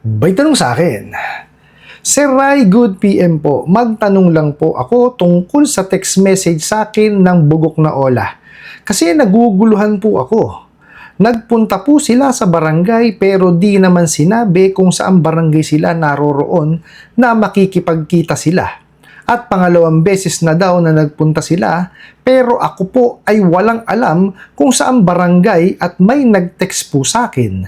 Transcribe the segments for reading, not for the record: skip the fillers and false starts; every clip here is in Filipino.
May tanong sa akin, Sir Ray, good PM po. Magtanong lang po ako tungkol sa text message sa akin ng bugok na Ola. Kasi naguguluhan po ako. Nagpunta po sila sa barangay pero di naman sinabi kung saan barangay sila naroroon na makikipagkita sila. At pangalawang beses na daw na nagpunta sila pero ako po ay walang alam kung saan barangay at may nag-text po sa akin.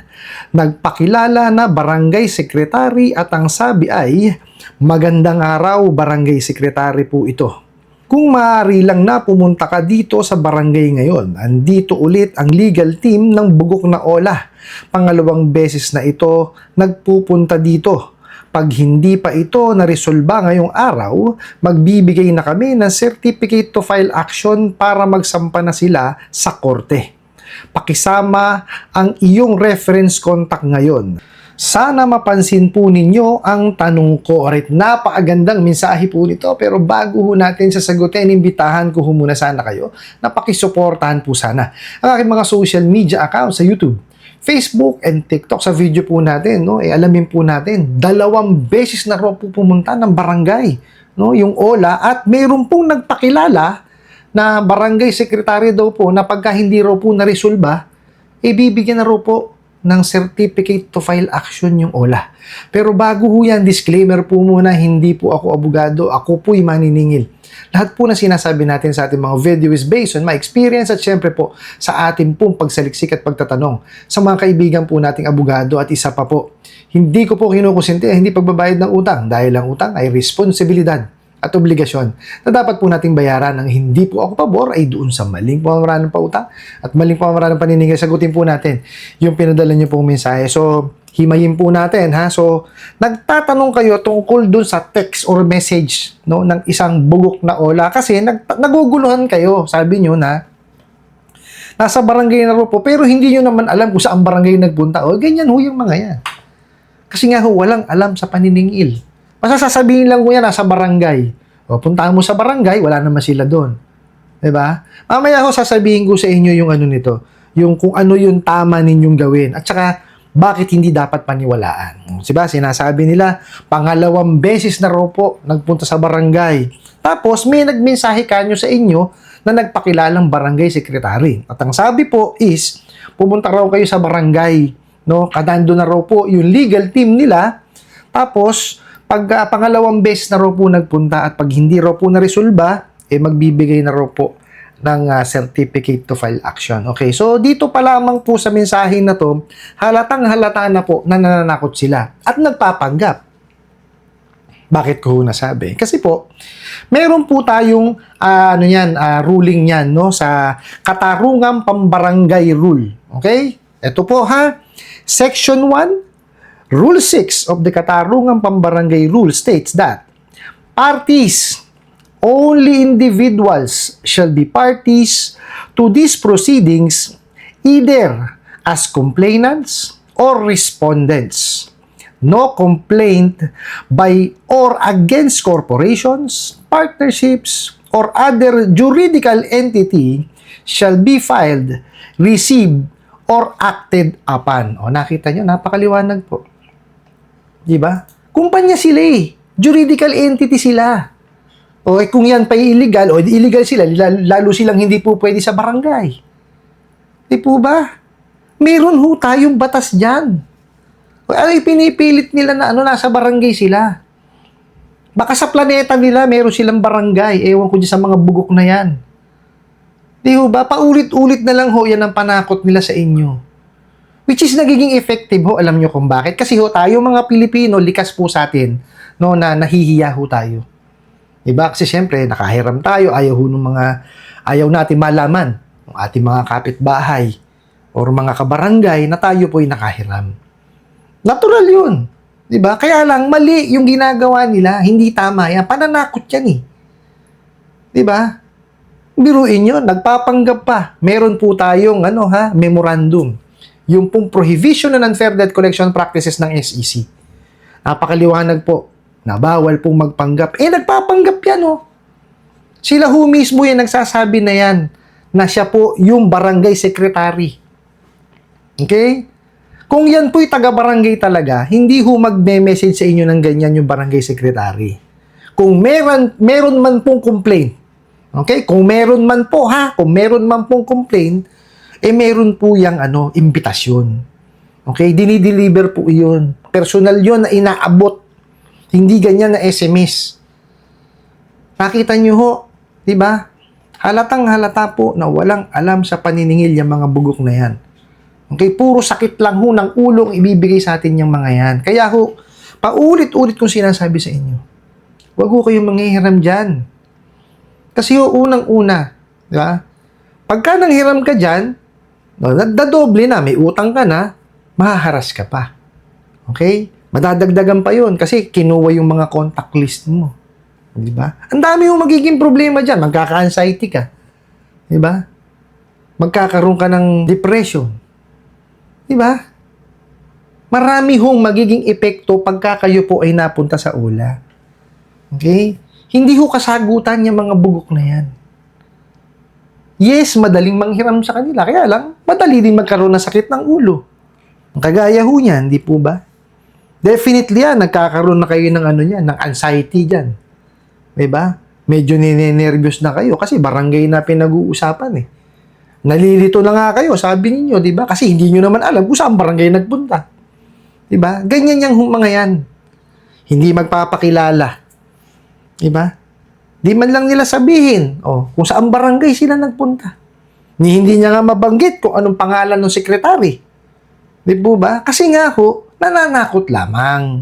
Nagpakilala na barangay secretary at ang sabi ay, magandang araw barangay secretary po ito. Kung maaari lang na pumunta ka dito sa barangay ngayon, andito ulit ang legal team ng Bugok na Ola. Pangalawang beses na ito nagpupunta dito. Pag hindi pa ito naresolba ngayong araw, magbibigay na kami ng certificate to file action para magsampa na sila sa korte. Pakisama ang iyong reference contact ngayon. Sana mapansin po ninyo ang tanong ko. Alright, napakagandang mensahe po nito pero bago ho natin sasagutin, imbitahan ko ho muna sana kayo na pakisuportahan po sana ang aking mga social media accounts sa YouTube, Facebook and TikTok. Sa video po natin, no, alamin po natin, 2 beses na raw po pumunta ng barangay, no, yung Ola, at mayroon pong nagpakilala na barangay secretary daw po na pagka hindi raw po naresolba, bibigyan na raw po ng certificate to file action yung Ola. Pero bago ho yan, disclaimer po muna, hindi po ako abogado, ako po'y maniningil. Lahat po na sinasabi natin sa ating mga video is based on my experience at syempre po sa ating pong pagsaliksik at pagtatanong sa mga kaibigan po nating abogado. At isa pa po, hindi ko po kinukusinti hindi pagbabayad ng utang dahil ang utang ay responsibilidad at obligasyon na dapat po nating bayaran. Ang hindi po ako pabor ay doon sa maling pamamaraan ng pautang at maling pamamaraan ng paniningil. Sagutin po natin yung pinadala niyo pong mensahe. So, himayin po natin, ha? So, nagtatanong kayo tungkol doon sa text or message, no, ng isang bugok na Ola kasi naguguluhan kayo. Sabi niyo na nasa barangay na po pero hindi niyo naman alam kung saan barangay nagpunta. O, ganyan ho yung mga yan. Kasi nga ho, walang alam sa paniningil. Basta sasabihin lang ko yan, nasa barangay. O, puntahan mo sa barangay, wala naman sila doon. Diba? Mamaya ako sasabihin ko sa inyo yung ano nito, yung kung ano yung tama ninyong gawin. At saka, bakit hindi dapat paniwalaan. Diba? Sinasabi nila, pangalawang beses na raw po nagpunta sa barangay. Tapos, may nagmensahe kanyo sa inyo na nagpakilalang barangay secretary. At ang sabi po is, pumunta raw kayo sa barangay. No? Kadando na raw po yung legal team nila. Tapos, pag pangalawang beses na raw po nagpunta at pag hindi raw po naresolba, magbibigay na raw po ng certificate to file action. Okay, so dito pa lamang po sa mensahe na to, halatang halata na po na nananakot sila at nagpapanggap. Bakit ko nasabi? Kasi po, meron po tayong ruling yan, no, sa Katarungang Pambarangay Rule. Okay? Ito po ha, Section 1, Rule 6 of the Katarungang Pambarangay Rule states that parties, only individuals shall be parties to these proceedings either as complainants or respondents. No complaint by or against corporations, partnerships, or other juridical entity shall be filed, received, or acted upon. O, nakita nyo, napakaliwanag po. Diba? Kumpanya sila juridical entity sila. O kung yan pa illegal, o illegal sila, lalo silang hindi po pwede sa barangay. Di po ba? Meron ho tayong batas dyan. O ano pinipilit nila na nasa barangay sila? Baka sa planeta nila, meron silang barangay. Ewan ko dyan sa mga bugok na yan. Di ho ba? Paulit-ulit na lang ho yan ang panakot nila sa inyo. Which is nagiging effective ho. Alam nyo kung bakit? Kasi ho tayo mga Pilipino, likas po sa atin, no, na nahihiya ho tayo. Diba? Kasi syempre, nakahiram tayo, ayaw natin malaman ng ating mga kapitbahay or mga kabarangay na tayo po'y nakahiram. Natural yun. Diba? Kaya lang, mali yung ginagawa nila, hindi tama yan. Pananakot yan Diba? Biruin nyo, nagpapanggap pa. Meron po tayong memorandum. Yung pong prohibition on unfair debt collection practices ng SEC. Napakaliwanag po na bawal pong magpanggap. Nagpapanggap yan Sila ho mismo yung nagsasabi na yan na siya po yung barangay secretary. Okay? Kung yan po'y taga-barangay talaga, hindi ho magme-message sa inyo ng ganyan yung barangay secretary. Kung meron man pong complaint, okay? Kung meron man po kung meron man pong complaint, meron po yang imbitasyon. Okay? Dinideliver po iyon. Personal yun na inaabot. Hindi ganyan na SMS. Nakita nyo ho, di ba? Halatang halata po na walang alam sa paniningil yung mga bugok na yan. Okay? Puro sakit lang ho ng ulo ang ibibigay sa atin yung mga yan. Kaya ho, paulit-ulit kong sinasabi sa inyo, huwag ho kayong manghihiram dyan. Kasi ho, unang-una, di ba? Pagka nanghiram ka dyan, nagdadoble na, may utang ka na, mahaharas ka pa. Okay? Madadagdagan pa yun kasi kinuha yung mga contact list mo. Di ba? Ang dami yung magiging problema dyan. Magkaka-anxiety ka. Di ba? Magkakaroon ka ng depression. Di ba? Marami hong magiging epekto pagka kayo po ay napunta sa ula. Okay? Hindi ho kasagutan yung mga bugok na yan. Yes, madaling manghiram sa kanila. Kaya lang, madali din magkaroon ng sakit ng ulo. Ang kagaya ho niyan, di po ba? Definitely yan, nagkakaroon na kayo ng ng anxiety dyan. Diba? Medyo ninenervyos na kayo kasi barangay na pinag-uusapan eh. Nalilito na nga kayo, sabi ninyo, diba? Kasi hindi nyo naman alam kung saan barangay nagpunta. Diba? Ganyan yung mga yan. Hindi magpapakilala. Diba? Di man lang nila sabihin, kung saan barangay sila nagpunta. Hindi niya nga mabanggit kung anong pangalan ng sekretary. Di po ba? Kasi nga ho, nananakot lamang.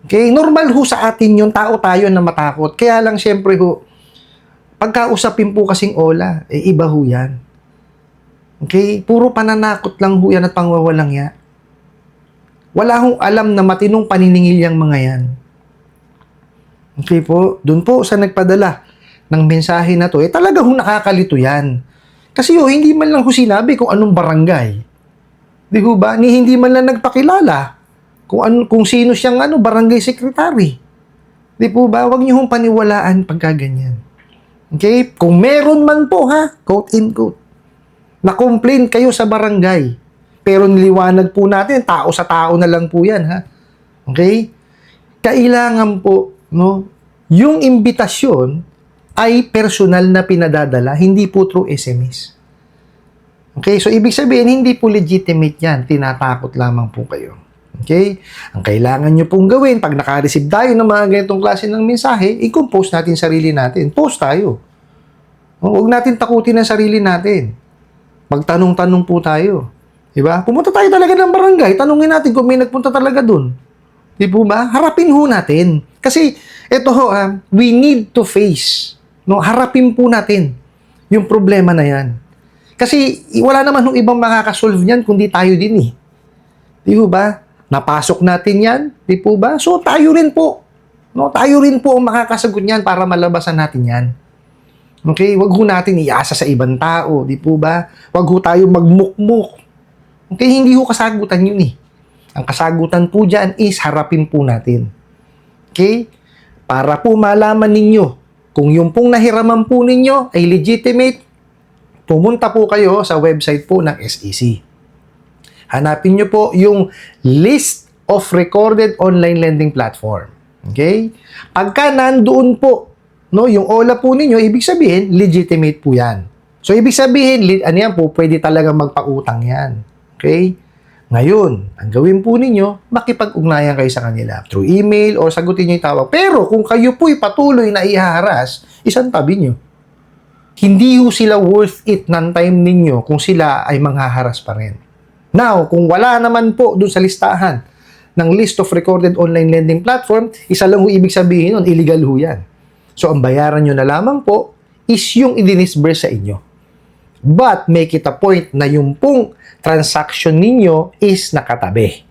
Okay? Normal ho sa atin yung tao tayo na matakot. Kaya lang syempre ho, pagkausapin po kasing Ola, iba ho yan. Okay? Puro pananakot lang ho yan at pangwawalang ya. Wala hong alam na matinong paniningil yung mga yan. Okay po? Doon po sa nagpadala ng mensahe na to, talaga hong nakakalito yan. Kasi hindi man lang ho sinabi kung anong barangay. Di ho ba? Hindi man lang nagpakilala kung sino siyang barangay secretary. Di po ba? Huwag niyo hong paniwalaan pagka ganyan. Okay? Kung meron man po quote in quote, na-complain kayo sa barangay, pero niliwanag po natin, tao sa tao na lang po yan, Okay? Kailangan po, yung imbitasyon ay personal na pinadadala, hindi po through SMS. Okay? So, ibig sabihin, hindi po legitimate yan. Tinatakot lamang po kayo. Okay? Ang kailangan nyo pong gawin, pag naka-receive tayo ng mga ganitong klase ng mensahe, i-compose natin sarili natin. Post tayo. Huwag natin takutin ang sarili natin. Magtanong-tanong po tayo. Diba? Pumunta tayo talaga ng barangay, tanungin natin kung may nagpunta talaga dun. Di po ba? Harapin ho natin. Kasi, ito ho, we need to face. Harapin po natin yung problema na yan. Kasi, wala naman hong ibang makakasolve niyan kundi tayo din eh. Di po ba? Napasok natin yan, di po ba? So, tayo rin po. Tayo rin po ang makakasagot niyan para malabasan natin yan. Okay? Wag ho natin iasa sa ibang tao, di po ba? Wag ho tayo magmukmuk. Okay? Hindi ho kasagutan yun eh. Ang kasagutan po dyan is harapin po natin. Okay? Para po malaman ninyo kung yung pong nahiraman po ninyo ay legitimate, pumunta po kayo sa website po ng SEC. Hanapin nyo po yung list of recorded online lending platform. Okay? Pagka nandoon po, yung OLA po ninyo, ibig sabihin, legitimate po yan. So, ibig sabihin, yan po, pwede talaga magpautang yan. Okay? Ngayon, ang gawin po ninyo, makipag-ugnayan kayo sa kanila through email or sagutin nyo yung tawag. Pero kung kayo po'y patuloy na ihaharas, isang tabi nyo. Hindi ho sila worth it ng time ninyo kung sila ay manghaharas pa rin. Now, kung wala naman po dun sa listahan ng list of recorded online lending platform, isa lang ho ibig sabihin nun, illegal ho yan. So, ang bayaran nyo na lamang po is yung i-disburse sa inyo. But, make it a point na yung pong transaction ninyo is nakatabi.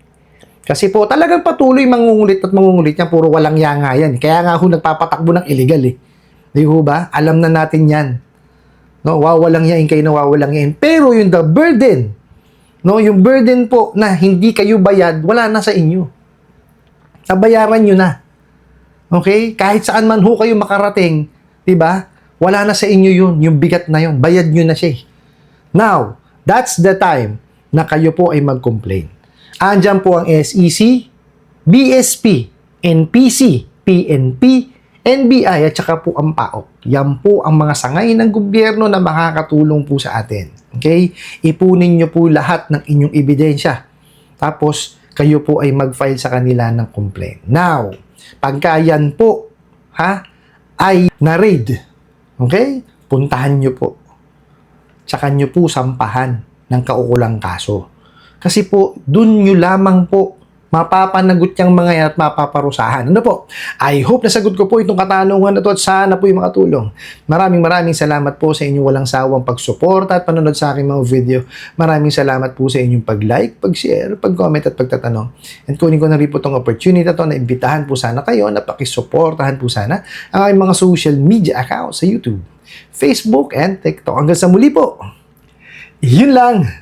Kasi po, talagang patuloy mangungulit at mangungulit yan, puro walang yanga yan. Kaya nga ho, nagpapatakbo ng illegal eh. Di ho ba? Alam na natin yan. Wawalang yain kayo na wawalang yain. Pero yung the burden, yung burden po na hindi kayo bayad, wala na sa inyo. Nabayaran nyo na. Okay? Kahit saan man ho kayo makarating, di ba? Wala na sa inyo yun, yung bigat na yun. Bayad nyo na siya. Now, that's the time na kayo po ay mag-complain. Andyan po ang SEC, BSP, NPC, PNP, NBI at saka po ang PAOK. Yan po ang mga sangay ng gobyerno na makakatulong po sa atin. Okay? Ipunin nyo po lahat ng inyong ebidensya. Tapos, kayo po ay mag-file sa kanila ng complaint. Now, pagka yan po, ay na-raid, okay? Puntahan nyo po. Tsaka nyo po sampahan ng kaukulang kaso. Kasi po, dun nyo lamang po mapapanagot yung mga yan at mapaparusahan. Ano po? I hope nasagot ko po itong katanungan na to at sana po yung makatulong. Maraming salamat po sa inyong walang sawang pagsuporta at panonood sa aking mga video. Maraming salamat po sa inyong pag-like, pag-share, pag-comment at pagtatanong. And kunin ko na rin po itong opportunity to na imbitahan po sana kayo na pakisuportahan po sana ang aking mga social media accounts sa YouTube, Facebook, and TikTok. Hanggang sa muli po. Yun lang.